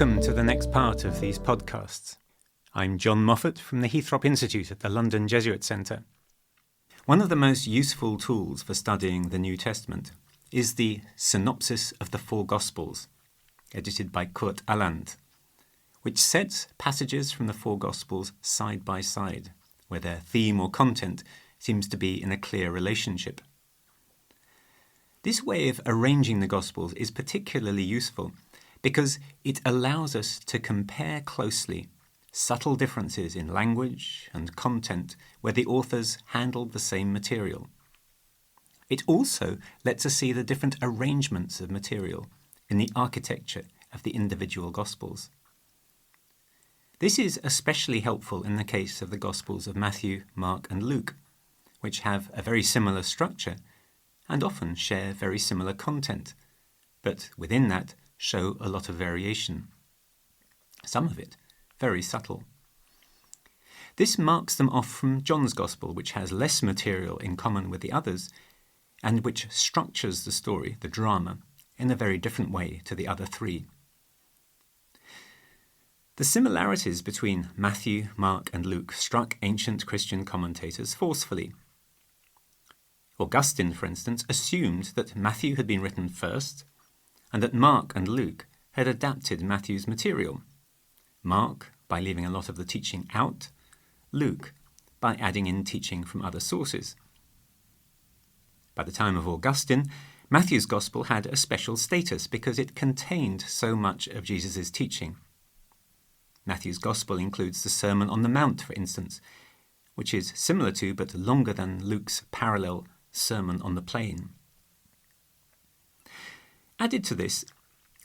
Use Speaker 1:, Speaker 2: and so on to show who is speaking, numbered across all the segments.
Speaker 1: Welcome to the next part of these podcasts. I'm John Moffatt from the Heathrop Institute at the London Jesuit Centre. One of the most useful tools for studying the New Testament is the Synopsis of the Four Gospels, edited by Kurt Aland, which sets passages from the four Gospels side by side, where their theme or content seems to be in a clear relationship. This way of arranging the Gospels is particularly useful because it allows us to compare closely subtle differences in language and content where the authors handled the same material. It also lets us see the different arrangements of material in the architecture of the individual Gospels. This is especially helpful in the case of the Gospels of Matthew, Mark and Luke, which have a very similar structure and often share very similar content, but within that show a lot of variation, some of it very subtle. This marks them off from John's Gospel, which has less material in common with the others, and which structures the story, the drama, in a very different way to the other three. The similarities between Matthew, Mark and Luke struck ancient Christian commentators forcefully. Augustine, for instance, assumed that Matthew had been written first, and that Mark and Luke had adapted Matthew's material. Mark by leaving a lot of the teaching out, Luke by adding in teaching from other sources. By the time of Augustine, Matthew's Gospel had a special status because it contained so much of Jesus' teaching. Matthew's Gospel includes the Sermon on the Mount, for instance, which is similar to but longer than Luke's parallel Sermon on the Plain. Added to this,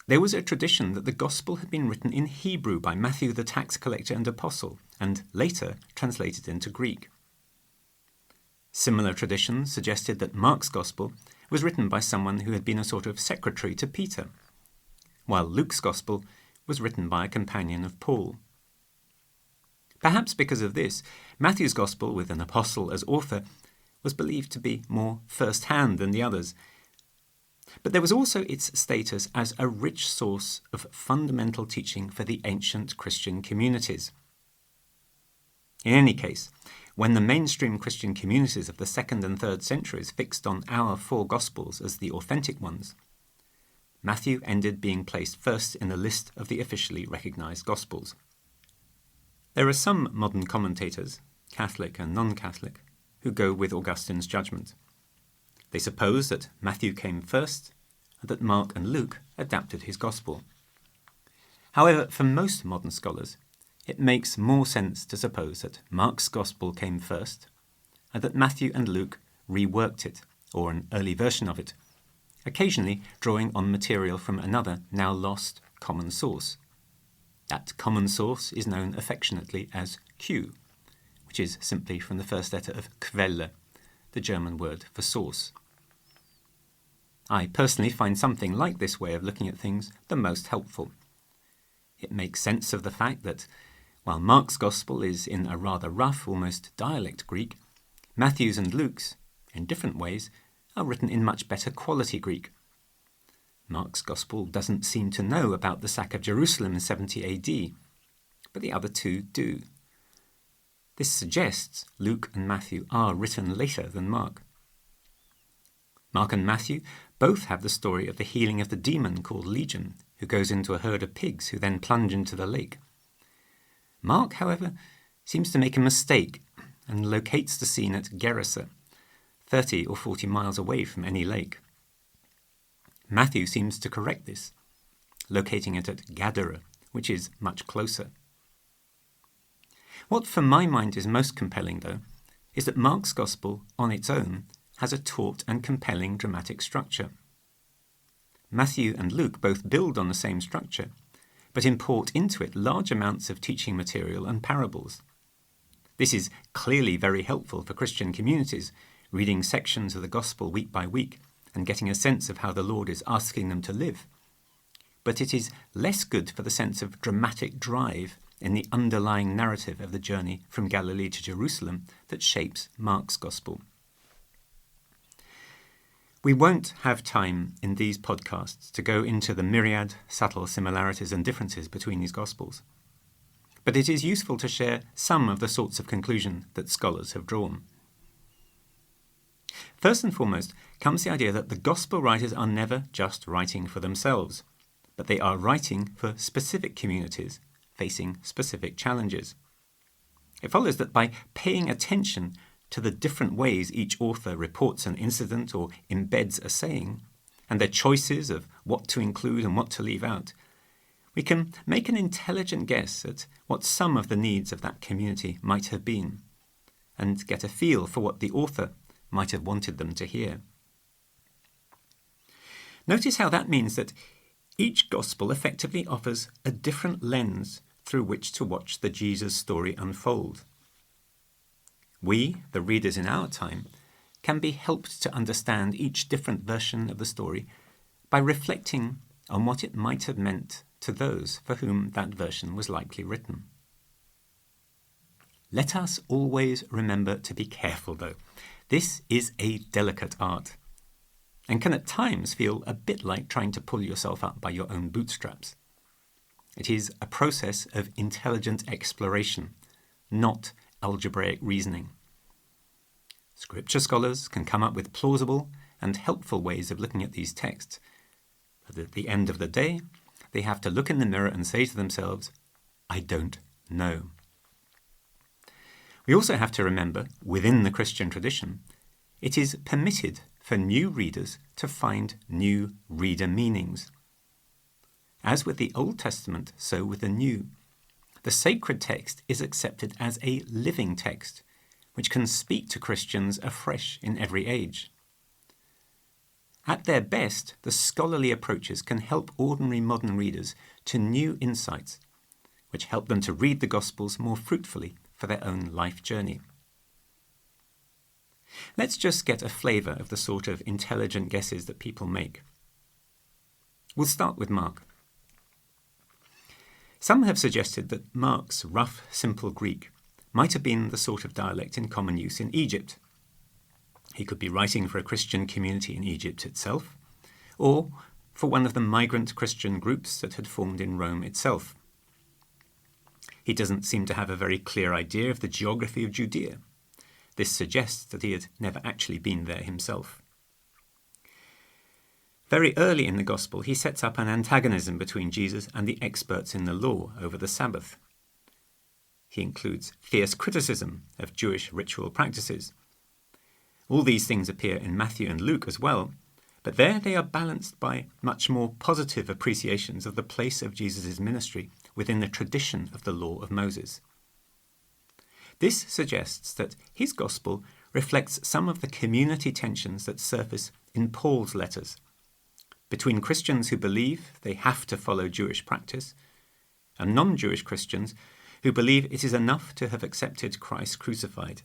Speaker 1: there was a tradition that the Gospel had been written in Hebrew by Matthew the tax collector and apostle, and later translated into Greek. Similar traditions suggested that Mark's Gospel was written by someone who had been a sort of secretary to Peter, while Luke's Gospel was written by a companion of Paul. Perhaps because of this, Matthew's Gospel, with an apostle as author, was believed to be more first-hand than the others. But there was also its status as a rich source of fundamental teaching for the ancient Christian communities. In any case, when the mainstream Christian communities of the 2nd and 3rd centuries fixed on our four Gospels as the authentic ones, Matthew ended being placed first in the list of the officially recognized Gospels. There are some modern commentators, Catholic and non-Catholic, who go with Augustine's judgment. They suppose that Matthew came first and that Mark and Luke adapted his Gospel. However, for most modern scholars, it makes more sense to suppose that Mark's Gospel came first and that Matthew and Luke reworked it, or an early version of it, occasionally drawing on material from another, now lost, common source. That common source is known affectionately as Q, which is simply from the first letter of Quelle, the German word for source. I personally find something like this way of looking at things the most helpful. It makes sense of the fact that, while Mark's Gospel is in a rather rough, almost dialect Greek, Matthew's and Luke's, in different ways, are written in much better quality Greek. Mark's Gospel doesn't seem to know about the sack of Jerusalem in 70 AD, but the other two do. This suggests Luke and Matthew are written later than Mark. Mark and Matthew both have the story of the healing of the demon called Legion, who goes into a herd of pigs who then plunge into the lake. Mark, however, seems to make a mistake and locates the scene at Gerasa, 30 or 40 miles away from any lake. Matthew seems to correct this, locating it at Gadara, which is much closer. What for my mind is most compelling, though, is that Mark's Gospel, on its own, has a taut and compelling dramatic structure. Matthew and Luke both build on the same structure, but import into it large amounts of teaching material and parables. This is clearly very helpful for Christian communities, reading sections of the Gospel week by week and getting a sense of how the Lord is asking them to live. But it is less good for the sense of dramatic drive in the underlying narrative of the journey from Galilee to Jerusalem that shapes Mark's Gospel. We won't have time in these podcasts to go into the myriad subtle similarities and differences between these Gospels, but it is useful to share some of the sorts of conclusion that scholars have drawn. First and foremost comes the idea that the Gospel writers are never just writing for themselves, but they are writing for specific communities facing specific challenges. It follows that by paying attention to the different ways each author reports an incident or embeds a saying, and their choices of what to include and what to leave out, we can make an intelligent guess at what some of the needs of that community might have been, and get a feel for what the author might have wanted them to hear. Notice how that means that each Gospel effectively offers a different lens through which to watch the Jesus story unfold. We, the readers in our time, can be helped to understand each different version of the story by reflecting on what it might have meant to those for whom that version was likely written. Let us always remember to be careful, though. This is a delicate art, and can at times feel a bit like trying to pull yourself up by your own bootstraps. It is a process of intelligent exploration, not algebraic reasoning. Scripture scholars can come up with plausible and helpful ways of looking at these texts, but at the end of the day, they have to look in the mirror and say to themselves, I don't know. We also have to remember, within the Christian tradition, it is permitted for new readers to find new reader meanings. As with the Old Testament, so with the New. The sacred text is accepted as a living text, which can speak to Christians afresh in every age. At their best, the scholarly approaches can help ordinary modern readers to new insights, which help them to read the Gospels more fruitfully for their own life journey. Let's just get a flavour of the sort of intelligent guesses that people make. We'll start with Mark. Some have suggested that Mark's rough, simple Greek might have been the sort of dialect in common use in Egypt. He could be writing for a Christian community in Egypt itself, or for one of the migrant Christian groups that had formed in Rome itself. He doesn't seem to have a very clear idea of the geography of Judea. This suggests that he had never actually been there himself. Very early in the Gospel, he sets up an antagonism between Jesus and the experts in the law over the Sabbath. He includes fierce criticism of Jewish ritual practices. All these things appear in Matthew and Luke as well, but there they are balanced by much more positive appreciations of the place of Jesus' ministry within the tradition of the law of Moses. This suggests that his Gospel reflects some of the community tensions that surface in Paul's letters, between Christians who believe they have to follow Jewish practice and non-Jewish Christians who believe it is enough to have accepted Christ crucified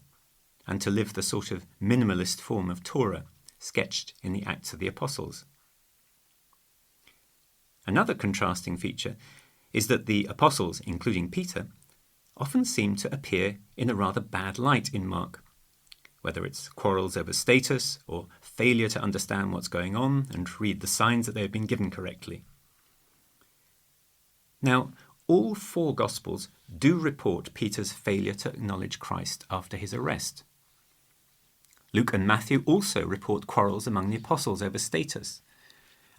Speaker 1: and to live the sort of minimalist form of Torah sketched in the Acts of the Apostles. Another contrasting feature is that the apostles, including Peter, often seem to appear in a rather bad light in Mark, whether it's quarrels over status or failure to understand what's going on and read the signs that they have been given correctly. Now, all four Gospels do report Peter's failure to acknowledge Christ after his arrest. Luke and Matthew also report quarrels among the apostles over status,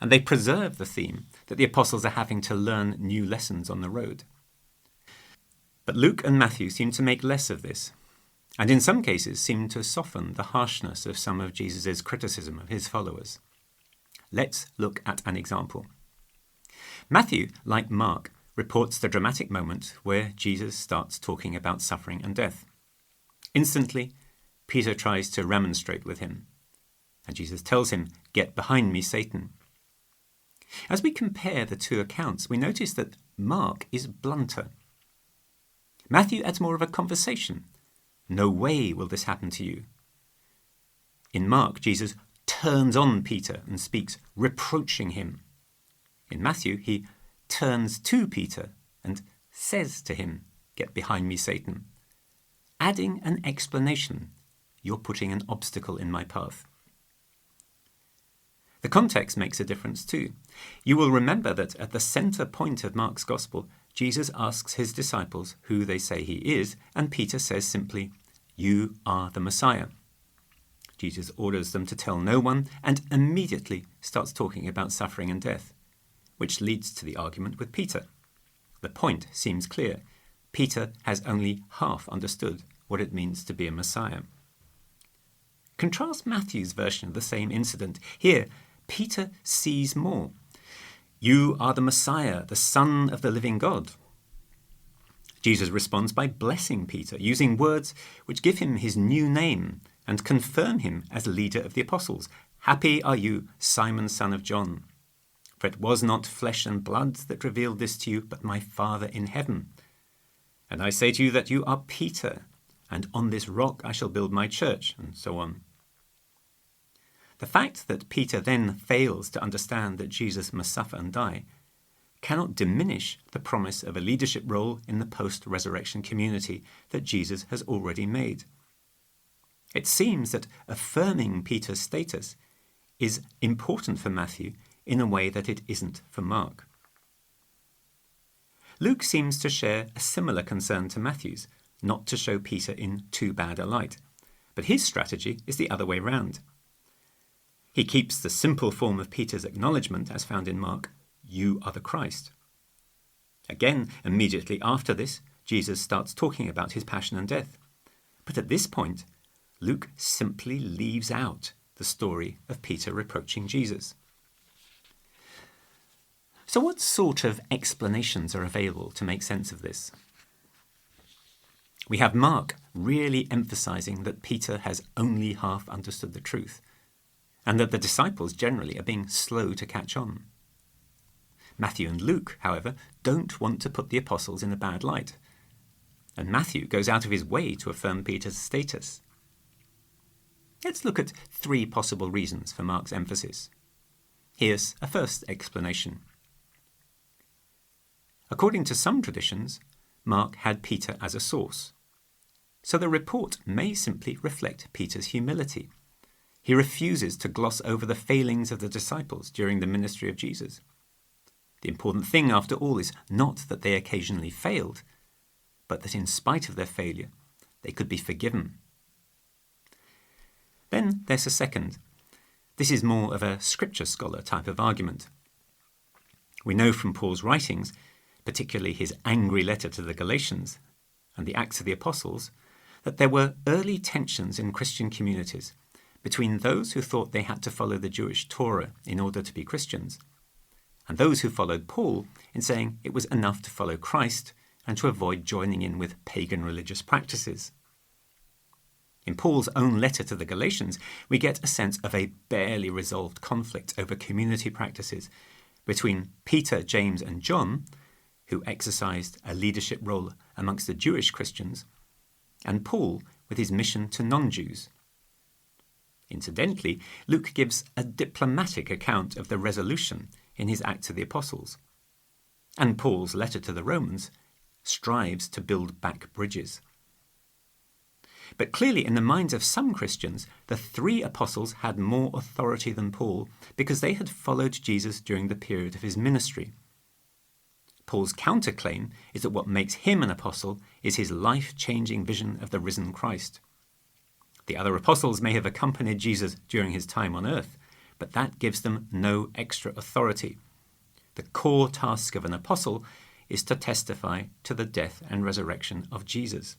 Speaker 1: and they preserve the theme that the apostles are having to learn new lessons on the road. But Luke and Matthew seem to make less of this, and in some cases seem to soften the harshness of some of Jesus' criticism of his followers. Let's look at an example. Matthew, like Mark, reports the dramatic moment where Jesus starts talking about suffering and death. Instantly, Peter tries to remonstrate with him, and Jesus tells him, "Get behind me, Satan." As we compare the two accounts, we notice that Mark is blunter. Matthew adds more of a conversation. "No way will this happen to you." In Mark, Jesus turns on Peter and speaks, reproaching him. In Matthew, he turns to Peter and says to him, "Get behind me, Satan," adding an explanation. "You're putting an obstacle in my path." The context makes a difference too. You will remember that at the centre point of Mark's Gospel, Jesus asks his disciples who they say he is, and Peter says simply, "You are the Messiah." Jesus orders them to tell no one and immediately starts talking about suffering and death, which leads to the argument with Peter. The point seems clear. Peter has only half understood what it means to be a Messiah. Contrast Matthew's version of the same incident. Here, Peter sees more. "You are the Messiah, the Son of the living God." Jesus responds by blessing Peter, using words which give him his new name and confirm him as leader of the apostles. "Happy are you, Simon, son of John. For it was not flesh and blood that revealed this to you, but my Father in heaven. And I say to you that you are Peter, and on this rock I shall build my church," and so on. The fact that Peter then fails to understand that Jesus must suffer and die cannot diminish the promise of a leadership role in the post-resurrection community that Jesus has already made. It seems that affirming Peter's status is important for Matthew in a way that it isn't for Mark. Luke seems to share a similar concern to Matthew's, not to show Peter in too bad a light, but his strategy is the other way round. He keeps the simple form of Peter's acknowledgement as found in Mark, "You are the Christ." Again, immediately after this, Jesus starts talking about his passion and death. But at this point, Luke simply leaves out the story of Peter reproaching Jesus. So what sort of explanations are available to make sense of this? We have Mark really emphasising that Peter has only half understood the truth, and that the disciples generally are being slow to catch on. Matthew and Luke, however, don't want to put the apostles in a bad light, and Matthew goes out of his way to affirm Peter's status. Let's look at 3 possible reasons for Mark's emphasis. Here's a first explanation. According to some traditions, Mark had Peter as a source, so the report may simply reflect Peter's humility. He refuses to gloss over the failings of the disciples during the ministry of Jesus. The important thing, after all, is not that they occasionally failed, but that in spite of their failure, they could be forgiven. Then there's a second. This is more of a scripture scholar type of argument. We know from Paul's writings, particularly his angry letter to the Galatians and the Acts of the Apostles, that there were early tensions in Christian communities between those who thought they had to follow the Jewish Torah in order to be Christians, and those who followed Paul in saying it was enough to follow Christ and to avoid joining in with pagan religious practices. In Paul's own letter to the Galatians, we get a sense of a barely resolved conflict over community practices between Peter, James, and John, who exercised a leadership role amongst the Jewish Christians, and Paul with his mission to non-Jews. Incidentally, Luke gives a diplomatic account of the resolution in his Acts of the Apostles, and Paul's letter to the Romans strives to build back bridges. But clearly, in the minds of some Christians, the 3 apostles had more authority than Paul because they had followed Jesus during the period of his ministry. Paul's counterclaim is that what makes him an apostle is his life-changing vision of the risen Christ. The other apostles may have accompanied Jesus during his time on earth, but that gives them no extra authority. The core task of an apostle is to testify to the death and resurrection of Jesus.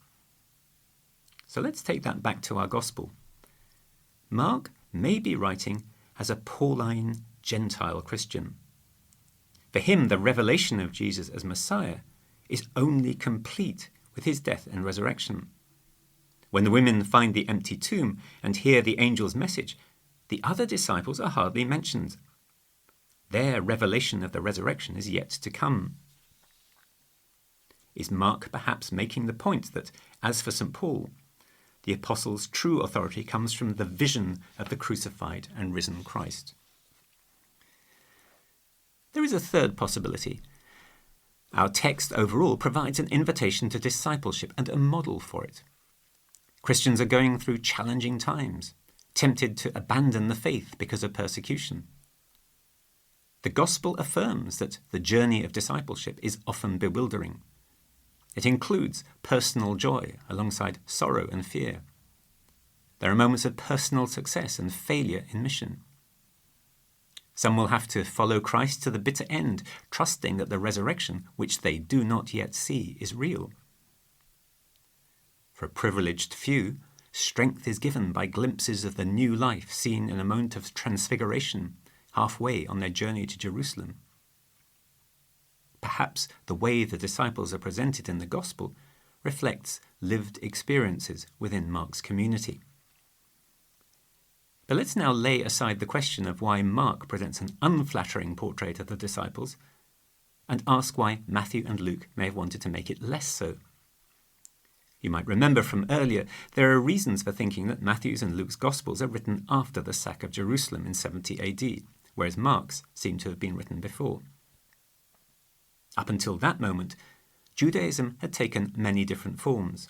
Speaker 1: So let's take that back to our gospel. Mark may be writing as a Pauline Gentile Christian. For him, the revelation of Jesus as Messiah is only complete with his death and resurrection. When the women find the empty tomb and hear the angel's message, the other disciples are hardly mentioned. Their revelation of the resurrection is yet to come. Is Mark perhaps making the point that, as for St. Paul, the apostles' true authority comes from the vision of the crucified and risen Christ? There is a third possibility. Our text overall provides an invitation to discipleship and a model for it. Christians are going through challenging times, tempted to abandon the faith because of persecution. The Gospel affirms that the journey of discipleship is often bewildering. It includes personal joy alongside sorrow and fear. There are moments of personal success and failure in mission. Some will have to follow Christ to the bitter end, trusting that the resurrection, which they do not yet see, is real. For a privileged few, strength is given by glimpses of the new life seen in a moment of transfiguration, halfway on their journey to Jerusalem. Perhaps the way the disciples are presented in the Gospel reflects lived experiences within Mark's community. But let's now lay aside the question of why Mark presents an unflattering portrait of the disciples and ask why Matthew and Luke may have wanted to make it less so. You might remember from earlier, there are reasons for thinking that Matthew's and Luke's Gospels are written after the sack of Jerusalem in 70 AD, whereas Mark's seem to have been written before. Up until that moment, Judaism had taken many different forms.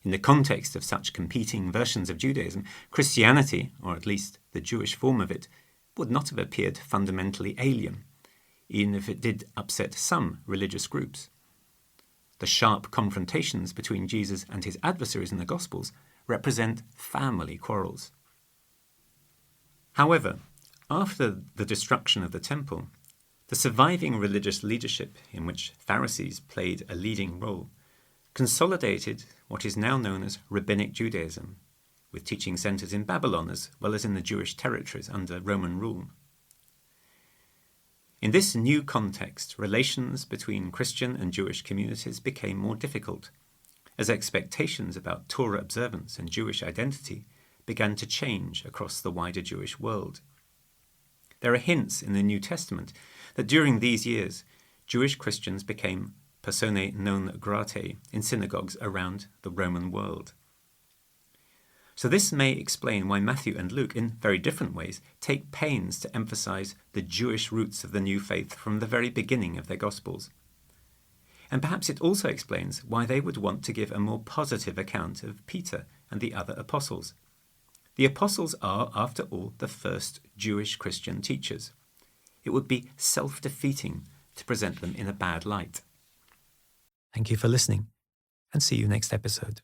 Speaker 1: In the context of such competing versions of Judaism, Christianity, or at least the Jewish form of it, would not have appeared fundamentally alien, even if it did upset some religious groups. The sharp confrontations between Jesus and his adversaries in the Gospels represent family quarrels. However, after the destruction of the temple, the surviving religious leadership, in which Pharisees played a leading role, consolidated what is now known as Rabbinic Judaism, with teaching centres in Babylon as well as in the Jewish territories under Roman rule. In this new context, relations between Christian and Jewish communities became more difficult, as expectations about Torah observance and Jewish identity began to change across the wider Jewish world. There are hints in the New Testament that during these years, Jewish Christians became personae non gratae in synagogues around the Roman world. So this may explain why Matthew and Luke, in very different ways, take pains to emphasise the Jewish roots of the new faith from the very beginning of their Gospels. And perhaps it also explains why they would want to give a more positive account of Peter and the other apostles. The apostles are, after all, the first Jewish Christian teachers. It would be self-defeating to present them in a bad light. Thank you for listening, and see you next episode.